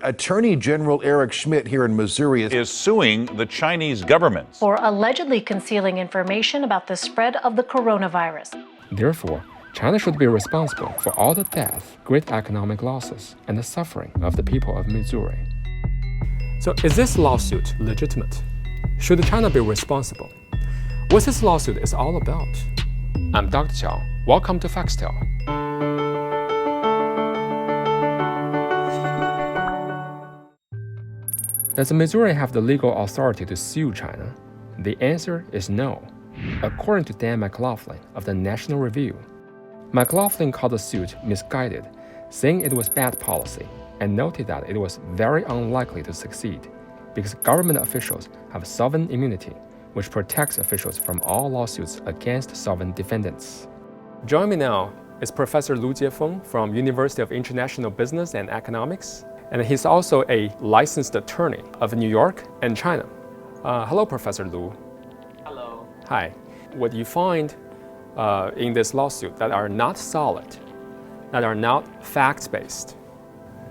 Attorney General Eric Schmitt here in Missouri is suing the Chinese government for allegedly concealing information about the spread of the coronavirus. Therefore, China should be responsible for all the death, great economic losses, and the suffering of the people of Missouri. So is this lawsuit legitimate? Should China be responsible? What this lawsuit is all about? I'm Dr. Qiao. Welcome to Foxtel. Does Missouri have the legal authority to sue China? The answer is no, according to Dan McLaughlin of the National Review. McLaughlin called the suit misguided, saying it was bad policy, and noted that it was very unlikely to succeed because government officials have sovereign immunity, which protects officials from all lawsuits against sovereign defendants. Joining me now is Professor Lu Jiefeng from University of International Business and Economics, and he's also a licensed attorney of New York and China. Hello, Professor Lu. Hello. Hi. What do you find in this lawsuit that are not solid, that are not fact-based?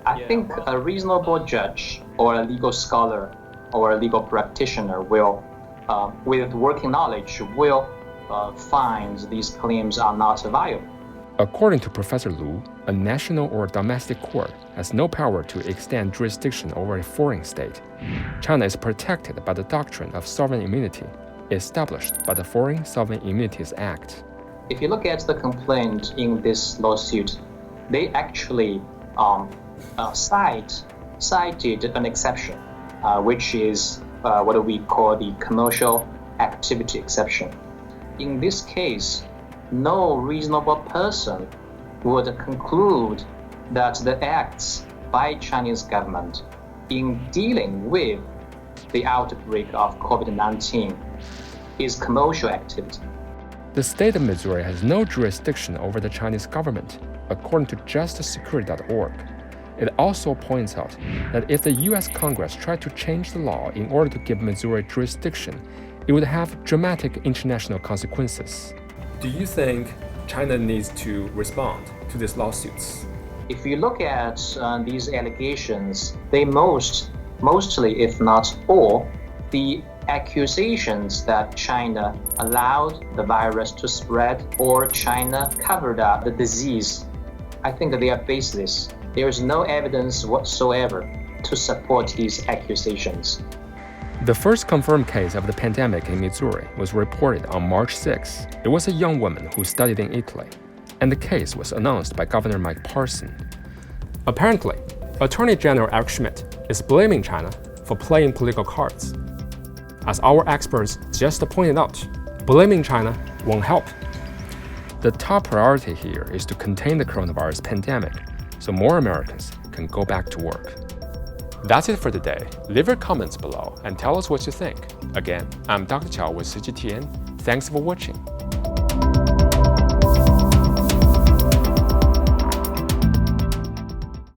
I think a reasonable judge or a legal scholar or a legal practitioner will, with working knowledge, will find these claims are not viable. According to Professor Lu, a national or domestic court has no power to extend jurisdiction over a foreign state. China is protected by the doctrine of sovereign immunity, established by the Foreign Sovereign Immunities Act. If you look at the complaint in this lawsuit, they actually cited an exception, which is what we call the commercial activity exception. In this case, no reasonable person would conclude that the acts by Chinese government in dealing with the outbreak of COVID-19 is commercial activity. The state of Missouri has no jurisdiction over the Chinese government, according to justicesecurity.org. It also points out that if the U.S. Congress tried to change the law in order to give Missouri jurisdiction, it would have dramatic international consequences. Do you think China needs to respond to these lawsuits? If you look at these allegations, they mostly, if not all, the accusations that China allowed the virus to spread or China covered up the disease, I think they are baseless. There is no evidence whatsoever to support these accusations. The first confirmed case of the pandemic in Missouri was reported on March 6. It was a young woman who studied in Italy, and the case was announced by Governor Mike Parson. Apparently, Attorney General Eric Schmitt is blaming China for playing political cards. As our experts just pointed out, blaming China won't help. The top priority here is to contain the coronavirus pandemic so more Americans can go back to work. That's it for today. Leave your comments below and tell us what you think. Again, I'm Dr. Qiao with CGTN. Thanks for watching.